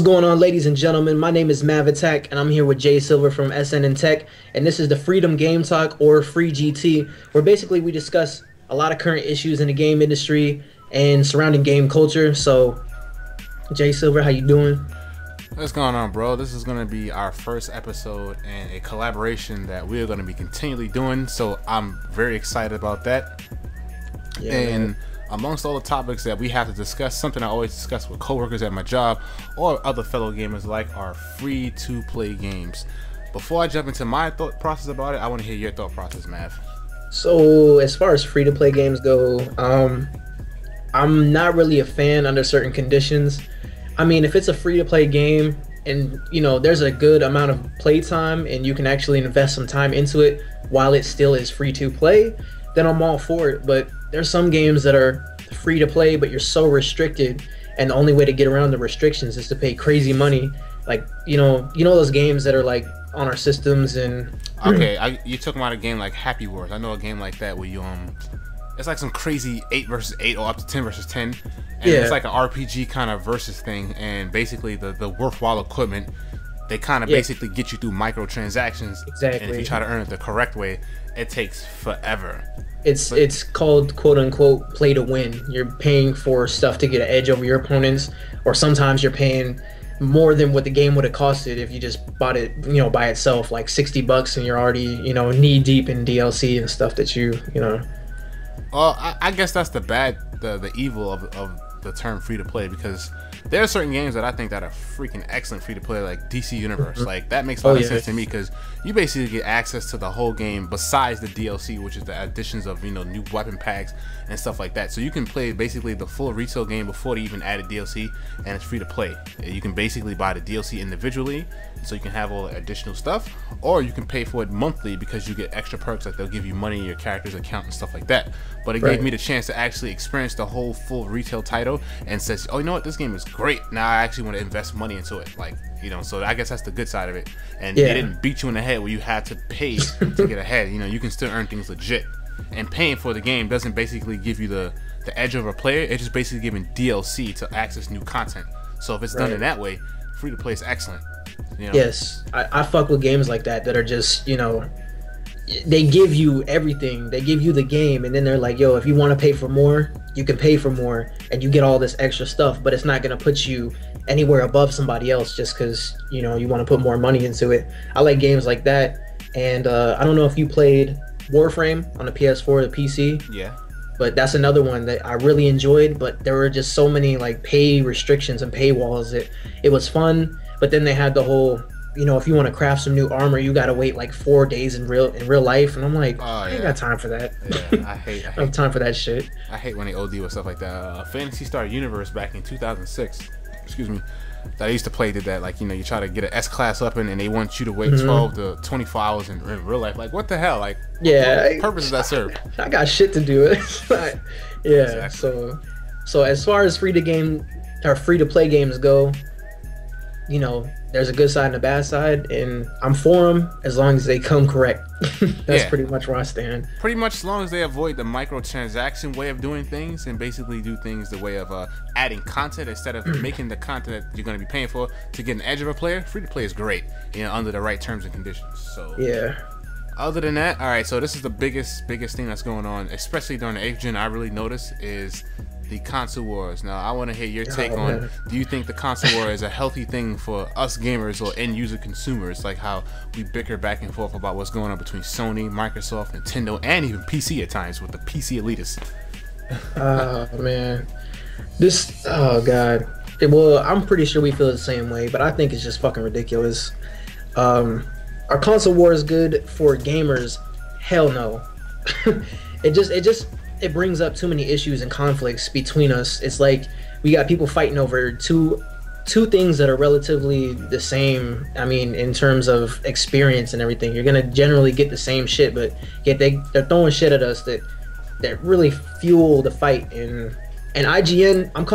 going on, ladies and gentlemen? My name is Mav Attack, and I'm here with Jay Silver from SN and Tech, and this is the Freedom Game Talk, or FreeGT, where basically we discuss a lot of current issues in the game industry and surrounding game culture. So, Jay Silver, how you doing? What's going on, bro? This is going to be our first episode and a collaboration that we are going to be continually doing, so I'm very excited about that. Yeah, and man. Amongst all the topics that we have to discuss, something I always discuss with coworkers at my job or other fellow gamers like are free-to-play games. Before I jump into my thought process about it, I want to hear your thought process, Mav. So, as far as free-to-play games go, I'm not really a fan under certain conditions. I mean, if it's a free-to-play game and, you know, there's a good amount of playtime and you can actually invest some time into it while it still is free-to-play, then I'm all for it. But there's some games that are free-to-play, but you're so restricted, and the only way to get around the restrictions is to pay crazy money. Like, you know those games that are like on our systems and... Okay, you're talking about a game like Happy Wars. I know a game like that where you it's like some crazy 8 versus 8 or up to 10 versus 10, and Yeah. it's like an RPG kind of versus thing, and basically the worthwhile equipment, they kind of Yeah. basically get you through microtransactions. Exactly. And if you try to earn it the correct way, it takes forever. It's called quote-unquote play to win. You're paying for stuff to get an edge over your opponents, or sometimes you're paying more than what the game would have costed if you just bought it, by itself, like $60, and you're already, knee deep in DLC and stuff that you know. Well, I guess that's the evil of the term free to play, because there are certain games that I think that are freaking excellent free to play, like DC Universe. Like, that makes a lot of sense to me, because you basically get access to the whole game besides the DLC, which is the additions of new weapon packs and stuff like that. So you can play basically the full retail game before they even added DLC, and it's free to play. You can basically buy the DLC individually, so you can have all the additional stuff, or you can pay for it monthly because you get extra perks, like they'll give you money in your character's account and stuff like that. But it gave me the chance to actually experience the whole full retail title, and says, oh, you know what, this game is great. Now I actually want to invest money into it. Like, so I guess that's the good side of it. And it didn't beat you in the head where you had to pay to get ahead. You can still earn things legit. And paying for the game doesn't basically give you the edge over a player. It's just basically giving DLC to access new content. So if it's done in that way, free to play is excellent. Yes, I fuck with games like that are just, they give you everything. They give you the game, and then they're like, yo, if you want to pay for more, you can pay for more, and you get all this extra stuff, but it's not going to put you anywhere above somebody else just because, you want to put more money into it. I like games like that. And I don't know if you played Warframe on the PS4 or the PC. Yeah. But that's another one that I really enjoyed, but there were just so many like pay restrictions and paywalls that it was fun. But then they had the whole, if you want to craft some new armor, you got to wait like 4 days in real life. And I'm like, I ain't got time for that. Yeah, I hate I have time for that shit. I hate when they OD with stuff like that. Phantasy Star Universe back in 2006, excuse me, that I used to play did that. Like, you try to get an S-class up and they want you to wait 12 to 24 hours in real life. Like, what the hell? Like, what purpose does that serve? I got shit to do. Yeah. Exactly. So as far as free to play games go, there's a good side and a bad side, and I'm for them as long as they come correct. That's pretty much where I stand. Pretty much as long as they avoid the microtransaction way of doing things and basically do things the way of adding content instead of making the content that you're going to be paying for to get an edge of a player. Free to play is great, under the right terms and conditions. So yeah. Other than that, all right, so this is the biggest thing that's going on, especially during the 8th gen. I really noticed is the console wars. Now I want to hear your take on, do you think the console war is a healthy thing for us gamers or end user consumers, like how we bicker back and forth about what's going on between Sony, Microsoft, Nintendo, and even PC at times with the PC elitists? Oh man, oh god. Well, I'm pretty sure we feel the same way, but I think it's just fucking ridiculous. Our console war is good for gamers? Hell no. It brings up too many issues and conflicts between us. It's like we got people fighting over two things that are relatively the same. I mean, in terms of experience and everything, you're gonna generally get the same shit, but yet they're throwing shit at us that really fuel the fight. And IGN, I'm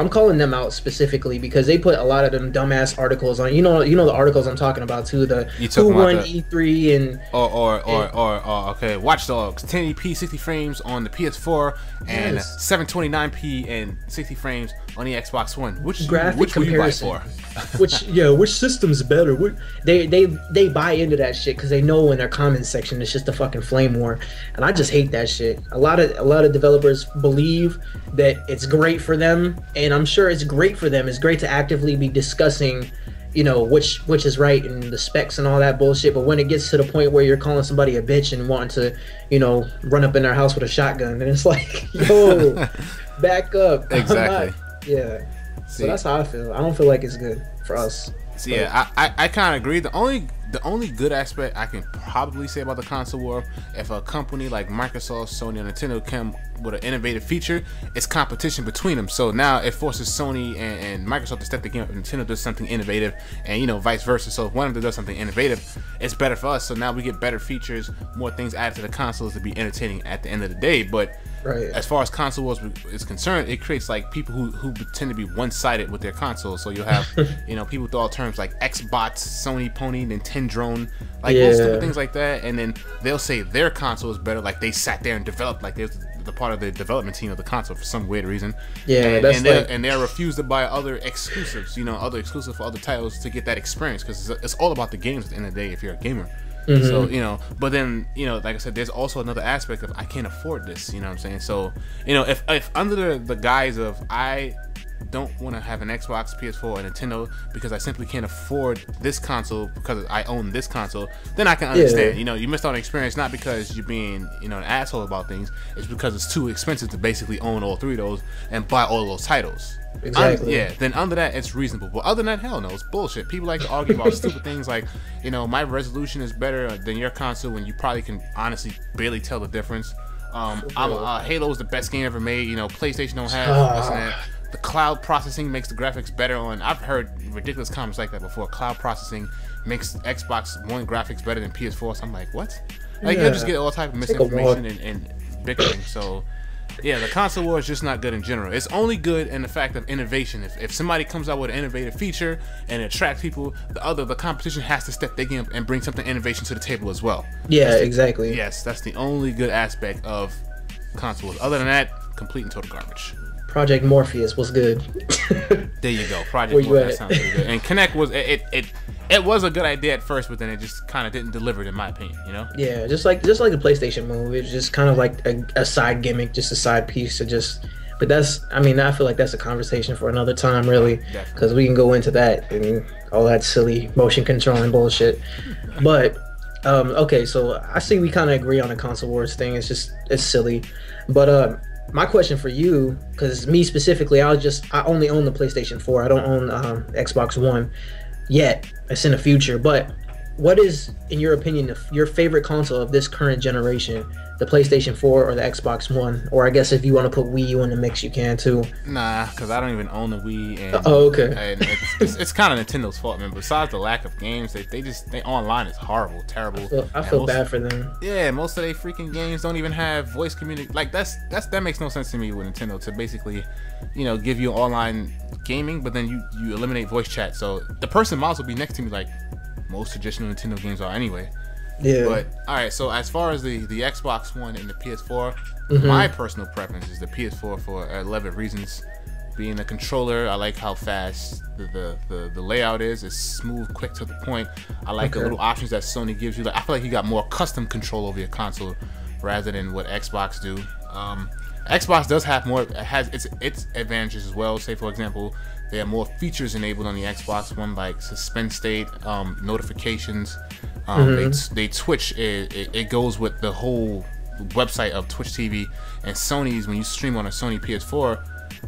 calling them out specifically because they put a lot of them dumbass articles on. You know the articles I'm talking about too. The who won E3 and okay, Watch Dogs 1080p 60 frames on the PS4 and 720p and 60 frames on the Xbox One. Which graphic will you buy comparison. for? Which system's better? They buy into that shit because they know in their comments section it's just a fucking flame war, and I just hate that shit. A lot of developers believe that it's great for them, and I'm sure it's great for them. It's great to actively be discussing, which is right and the specs and all that bullshit. But when it gets to the point where you're calling somebody a bitch and wanting to, run up in their house with a shotgun, and it's like, yo, back up. Exactly. Yeah. So that's how I feel. I don't feel like it's good for us. So yeah, I kind of agree. The only good aspect I can probably say about the console war, if a company like Microsoft, Sony, and Nintendo come with an innovative feature, it's competition between them. So now it forces Sony and Microsoft to step the game up. If Nintendo does something innovative, and vice versa. So if one of them does something innovative, it's better for us. So now we get better features, more things added to the consoles to be entertaining at the end of the day. But as far as console wars is concerned, it creates like people who tend to be one-sided with their consoles. So you'll have people throw out terms like Xbots, Sony Pony, Nintendrone, like those stupid things like that, and then they'll say their console is better, like they sat there and developed, like they're the part of the development team of the console for some weird reason. And they're refused to buy other exclusives, other exclusive for other titles to get that experience, because it's all about the games at the end of the day if you're a gamer. So but then like I said, there's also another aspect of I can't afford this. You know what I'm saying? So if under the guise of I don't want to have an Xbox, PS4, or Nintendo because I simply can't afford this console because I own this console, then I can understand. You missed out on experience not because you're being an asshole about things. It's because it's too expensive to basically own all three of those and buy all of those titles. Exactly. Then under that, it's reasonable. But other than that, hell no, it's bullshit. People like to argue about stupid things like, my resolution is better than your console when you probably can honestly barely tell the difference. Halo is the best game ever made. PlayStation don't have this and that. The cloud processing makes the graphics better on. I've heard ridiculous comments like that before. Cloud processing makes Xbox One graphics better than PS4. So I'm like, what? Like you'll just get all type of misinformation and bickering. So yeah, the console war is just not good in general. It's only good in the fact of innovation. If somebody comes out with an innovative feature and it attracts people, the competition has to step their game up and bring something innovation to the table as well. Yeah, exactly. Yes, that's the only good aspect of consoles. Other than that, complete and total garbage. Project Morpheus was good. There you go. Project Morpheus sounds pretty good. And Kinect was it was a good idea at first, but then it just kind of didn't deliver it in my opinion. Yeah, just like the PlayStation move. It's just kind of like a side gimmick, just a side piece to just. But I feel like that's a conversation for another time, really, because we can go into that and all that silly motion controlling bullshit. But okay, so I see we kind of agree on the console wars thing. It's silly, but my question for you, because me specifically, I only own the PlayStation 4. I don't own Xbox One yet. It's in the future. But what is, in your opinion, your favorite console of this current generation? The PlayStation 4 or the Xbox One? Or I guess if you want to put Wii U in the mix, you can too. Nah, because I don't even own the Wii. And, okay. And it's kind of Nintendo's fault, man. Besides the lack of games, they online is horrible, terrible. I feel bad for them. Yeah, most of their freaking games don't even have voice community. Like that makes no sense to me with Nintendo to basically, give you online gaming, but then you eliminate voice chat. So the person might as well be next to me like most traditional Nintendo games are anyway. Yeah. But all right, so as far as the Xbox One and the PS4, my personal preference is the PS4 for 11 reasons. Being the controller, I like how fast the layout is. It's smooth, quick to the point. I like the little options that Sony gives you. Like, I feel like you got more custom control over your console rather than what Xbox do. Xbox does have more. It has its advantages as well. Say for example, there are more features enabled on the Xbox One, like suspend state, notifications. They Twitch. It goes with the whole website of Twitch TV. And Sony's, when you stream on a Sony PS4,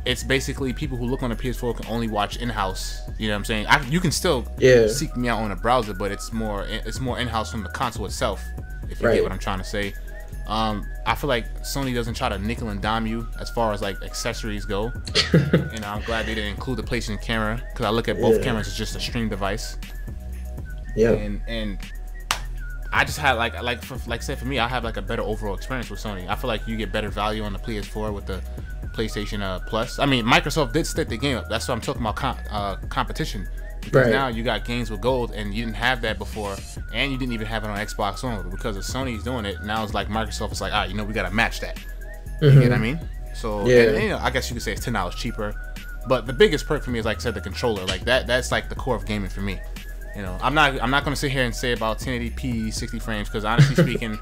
it's basically people who look on a PS4 can only watch in-house. You know what I'm saying? You can still seek me out on a browser, but it's more in-house from the console itself. If you get what I'm trying to say. I feel like Sony doesn't try to nickel and dime you as far as like accessories go. And I'm glad they didn't include the PlayStation camera, because I look at both cameras as just a stream device. Yeah. And I just had like say for me, I have like a better overall experience with Sony. I feel like you get better value on the PS4 with the PlayStation Plus. I mean, Microsoft did step the game up. That's what I'm talking about, competition. Because now you got games with gold, and you didn't have that before, and you didn't even have it on Xbox One. But because of Sony's doing it, now it's like Microsoft is like, we gotta match that. You get what I mean? So, and, I guess you could say it's $10 cheaper. But the biggest perk for me is, like I said, the controller. Like that's like the core of gaming for me. You know, I'm not gonna sit here and say about 1080p 60 frames, because honestly speaking,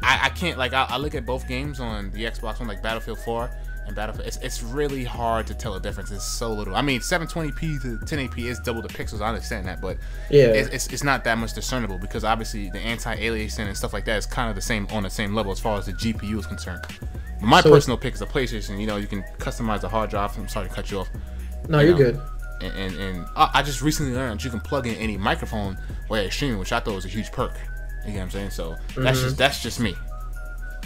I can't. Like I look at both games on the Xbox One, like Battlefield 4 and Battlefield. It's really hard to tell the difference. It's so little. I mean, 720p to 1080p is double the pixels. I understand that, but yeah, it's not that much discernible, because obviously the anti-aliasing and stuff like that is kind of the same on the same level as far as the GPU is concerned. But my personal pick is the PlayStation. You know, you can customize the hard drive. I'm sorry to cut you off. No, you're good. And I just recently learned that you can plug in any microphone while you're streaming, which I thought was a huge perk. You know what I'm saying? So that's just me.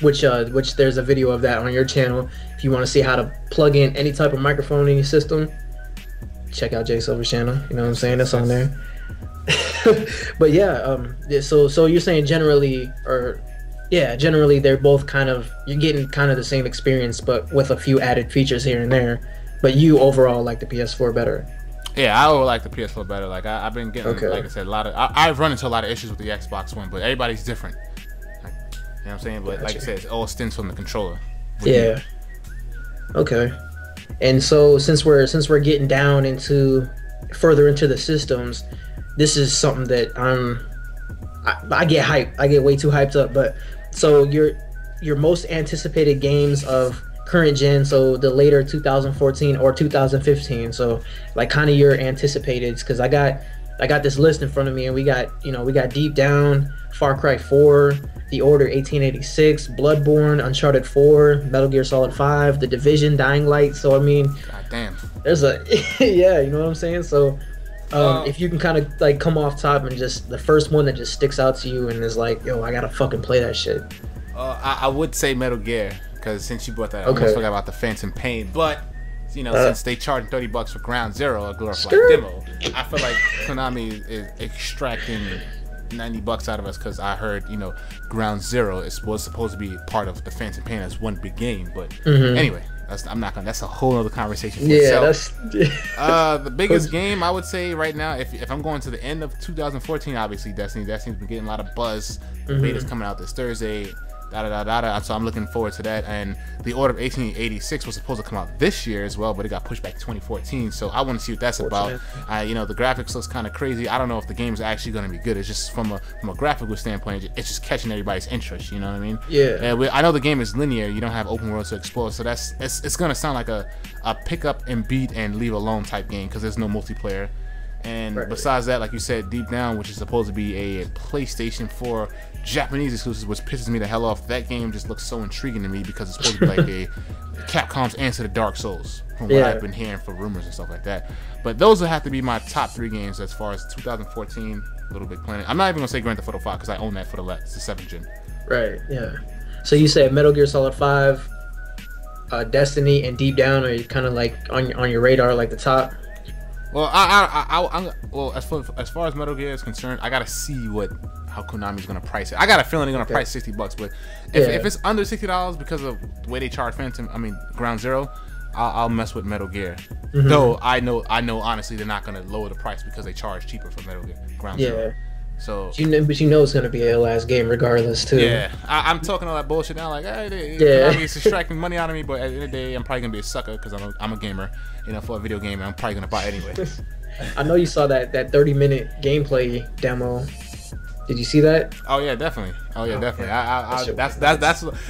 Which there's a video of that on your channel. If you want to see how to plug in any type of microphone in your system, check out Jay Silver's channel. You know what I'm saying? That's on there. But yeah, so you're saying generally they're both kind of, you're getting kind of the same experience, but with a few added features here and there. But you overall like the PS4 better. Yeah, I would like the PS4 better. Like I've been getting, like I said, I've run into a lot of issues with the Xbox One, but everybody's different. Like, you know what I'm saying? But like I said, it all stems from the controller. Yeah. Okay. And so since we're getting down into further into the systems, this is something that I get hyped. I get way too hyped up. But so your most anticipated games of current gen, so the later 2014 or 2015, so like kind of your anticipated, because I got this list in front of me, and we got Deep Down, Far Cry 4, The Order 1886, Bloodborne, Uncharted 4, Metal Gear Solid 5, The Division, Dying Light. So I mean, god damn, there's a yeah, you know what I'm saying? So if you can kind of like come off top and just the first one that just sticks out to you and is like, yo, I gotta fucking play that shit. I would say Metal Gear, because since you brought that, I almost forgot about the Phantom Pain. But you know, since they charge $30 for Ground Zero, a glorified demo, I feel like Konami is extracting $90 out of us, because I heard, you know, Ground Zero was supposed to be part of the Phantom Pain as one big game. But anyway, that's a whole other conversation for itself. The biggest game I would say right now, if I'm going to the end of 2014, obviously Destiny's been getting a lot of buzz. Beta's coming out this Thursday. So I'm looking forward to that. And The Order of 1886 was supposed to come out this year as well, but it got pushed back to 2014. So I want to see what that's about. You know, the graphics looks kind of crazy. I don't know if the game is actually going to be good. It's just from a graphical standpoint, it's just catching everybody's interest. You know what I mean? Yeah. I know the game is linear. You don't have open world to explore, so it's going to sound like a pick up and beat and leave alone type game, because there's no multiplayer. And besides that, like you said, Deep Down, which is supposed to be a PlayStation 4 Japanese exclusive, which pisses me the hell off. That game just looks so intriguing to me, because it's supposed to be like a Capcom's answer to Dark Souls, from what I've been hearing for rumors and stuff like that. But those will have to be my top 3 games as far as 2014 Little Big Planet. I'm not even gonna say Grand Theft Auto 5, because I own that for the 7th gen. Right. Yeah. So you said Metal Gear Solid 5, Destiny, and Deep Down are kind of like on your radar, like the top. Well, as far as Metal Gear is concerned, I gotta see how Konami's gonna price it. I got a feeling they're gonna price $60, but if it's under $60 because of the way they charge Ground Zero, I'll mess with Metal Gear. Though I know honestly they're not gonna lower the price, because they charge cheaper for Metal Gear Ground Zero. So but you know it's gonna be a last game regardless too. Yeah, I'm talking all that bullshit now, like, hey, Konami's extracting money out of me, but at the end of the day, I'm probably gonna be a sucker, because I'm a gamer. You know, for a video game, I'm probably gonna buy it anyway. I know you saw that 30-minute gameplay demo. Did you see that? Oh yeah, definitely.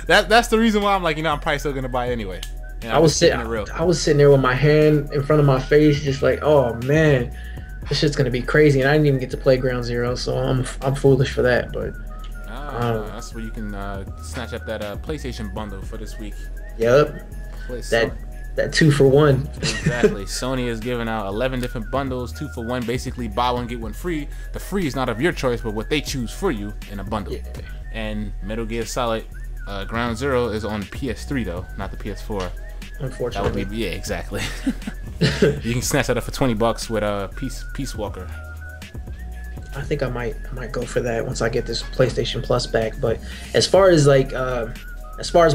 That's the reason why I'm like, you know, I'm probably still gonna buy it anyway. You know, I was sitting there with my hand in front of my face, just like, oh man, this shit's gonna be crazy. And I didn't even get to play Ground Zero, so I'm foolish for that. But that's where you can snatch up that PlayStation bundle for this week. Yep. That 2-for-1. Exactly. Sony is giving out 11 different bundles, 2-for-1. Basically, buy one get one free. The free is not of your choice, but what they choose for you in a bundle. And Metal Gear Solid Ground Zero is on PS3 though, not the PS4. Unfortunately. That would be exactly. You can snatch that up for $20 with Peace Walker. I think I might go for that once I get this PlayStation Plus back. But as far as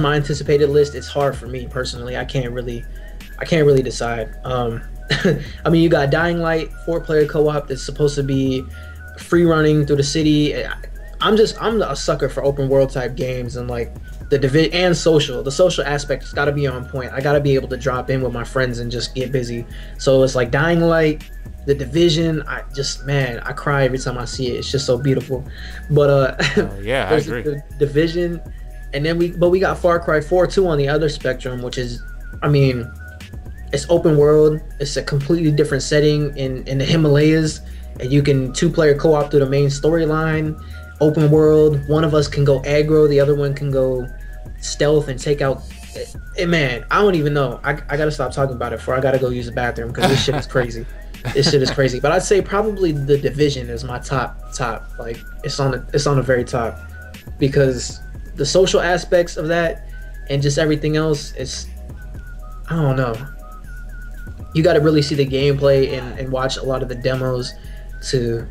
my anticipated list, it's hard for me personally. I can't really decide. I mean, you got Dying Light 4-player co-op that's supposed to be free running through the city. I'm a sucker for open world type games, and like the division and the social aspect's got to be on point. I got to be able to drop in with my friends and just get busy. So it's like Dying Light, the Division. Man, I cry every time I see it. It's just so beautiful. But yeah, I agree. The Division, and then we got Far Cry 4 too on the other spectrum, which is, I mean, it's open world. It's a completely different setting in the Himalayas, and you can 2-player co-op through the main storyline. Open world. One of us can go aggro, the other one can go stealth and take out. Man, I don't even know. I gotta stop talking about it, for I gotta go use the bathroom because this shit is crazy. This shit is crazy. But I'd say probably the Division is my top. Like it's on the very top, because the social aspects of that and just everything else is, I don't know. You got to really see the gameplay and watch a lot of the demos to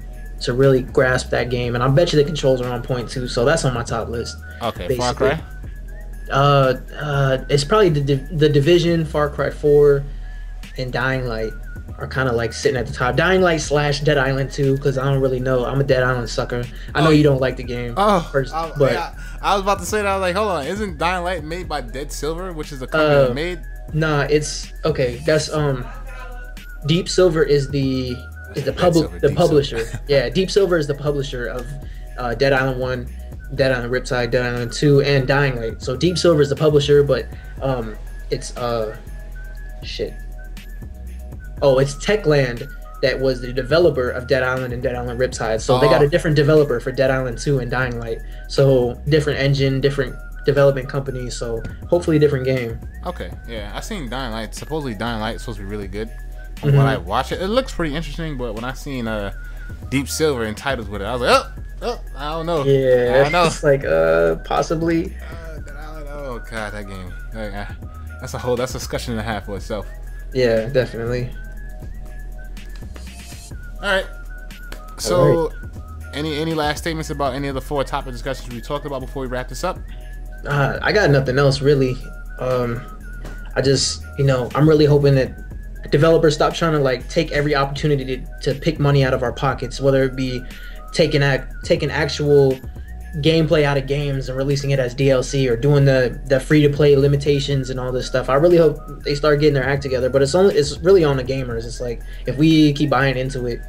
really grasp that game. And I bet you the controls are on point too. So that's on my top list. Okay, basically. Far Cry. It's probably the Division, Far Cry 4, and Dying Light are kind of like sitting at the top. Dying Light / Dead Island 2, because I don't really know. I'm a Dead Island sucker. I know you don't like the game. But I was about to say that. I was like, hold on, isn't Dying Light made by Dead Silver, which is the company that made? Nah, it's okay. That's Deep Silver is the publisher. Yeah, Deep Silver is the publisher of Dead Island 1, Dead Island Riptide, Dead Island 2, and Dying Light. So Deep Silver is the publisher, but it's shit. Oh, it's Techland that was the developer of Dead Island and Dead Island Riptide. So they got a different developer for Dead Island 2 and Dying Light. So different engine, different development company. So hopefully different game. Okay, yeah, I seen Dying Light. Supposedly Dying Light is supposed to be really good. When I watch it, it looks pretty interesting. But when I seen Deep Silver and titles with it, I was like, I don't know. Yeah, I don't know. It's like possibly. Oh god, that game. That's a discussion and a half for itself. Yeah, definitely. All right. So, any last statements about any of the 4 topic discussions we talked about before we wrap this up? I got nothing else really. I just, I'm really hoping that developers stop trying to like take every opportunity to pick money out of our pockets, whether it be taking actual gameplay out of games and releasing it as DLC, or doing the free-to-play limitations and all this stuff. I really hope they start getting their act together, but it's really on the gamers. It's like, if we keep buying into it,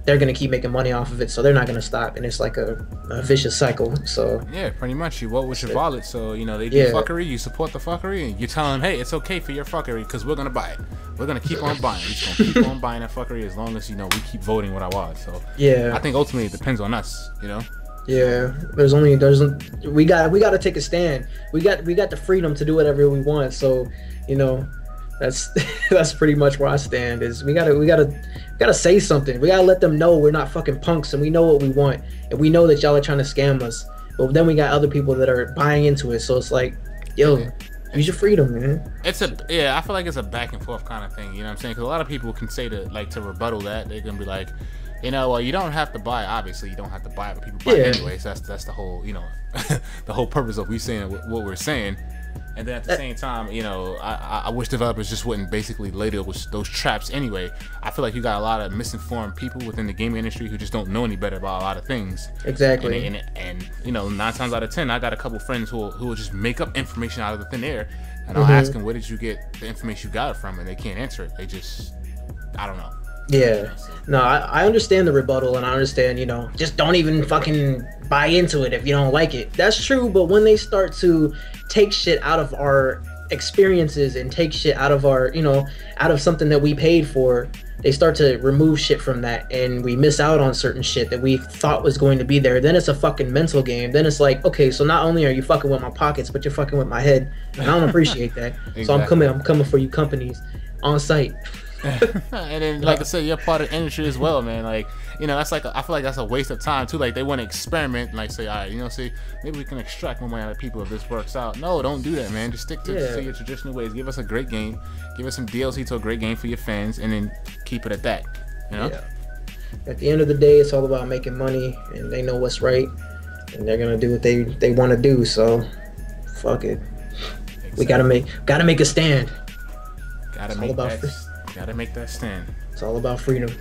they're gonna keep making money off of it, so they're not gonna stop, and it's like a vicious cycle. So yeah, pretty much. You vote with your wallet, so they do fuckery, you support the fuckery, and you tell them, hey, it's okay for your fuckery because we're gonna buy it. We're gonna keep on buying. We're just gonna keep on buying that fuckery as long as we keep voting with our wallet. So yeah, I think ultimately it depends on us. Yeah, we got to take a stand. We got the freedom to do whatever we want. So, that's pretty much where I stand. Is we gotta say something. We gotta let them know we're not fucking punks, and we know what we want, and we know that y'all are trying to scam us. But then we got other people that are buying into it. So it's like, yo, use your freedom, man. I feel like it's a back and forth kind of thing. You know what I'm saying? Because a lot of people can say to rebuttal that, they're gonna be like, well, you don't have to buy. Obviously, you don't have to buy it, but people buy it anyway. So that's the whole, the whole purpose of we saying what we're saying. And then at the same time, I wish developers just wouldn't basically lay those traps anyway. I feel like you got a lot of misinformed people within the gaming industry who just don't know any better about a lot of things. Exactly. And 9 times out of 10, I got a couple friends who will just make up information out of the thin air, and I'll ask them, where did you get the information you got it from? And they can't answer it. They just, I don't know. Yeah, no, I understand the rebuttal, and I understand, just don't even fucking buy into it if you don't like it. That's true, but when they start to take shit out of our experiences and take shit out of our, out of something that we paid for, they start to remove shit from that, and we miss out on certain shit that we thought was going to be there. Then it's a fucking mental game. Then it's like, okay, so not only are you fucking with my pockets, but you're fucking with my head, and I don't appreciate that. Exactly. So I'm coming for you companies on site. And then, like I said, you're part of the industry as well, man. Like, that's like I feel like that's a waste of time too. Like, they want to experiment and like say, all right, maybe we can extract more money out of people if this works out. No, don't do that, man. Just stick to your traditional ways. Give us a great game, give us some DLC to a great game for your fans, and then keep it at that. Yeah. At the end of the day, it's all about making money, and they know what's right, and they're gonna do what they want to do. So, fuck it. Exactly. We gotta make a stand. Gotta make that stand. It's all about freedom.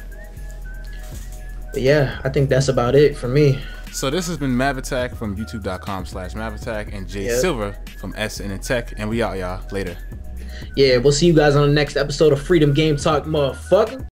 But yeah, I think that's about it for me. So this has been Mav Attack from youtube.com/Mav Attack and Jay Silver from SN Tech, and we out, y'all. Later. Yeah, we'll see you guys on the next episode of Freedom Game Talk, motherfucker.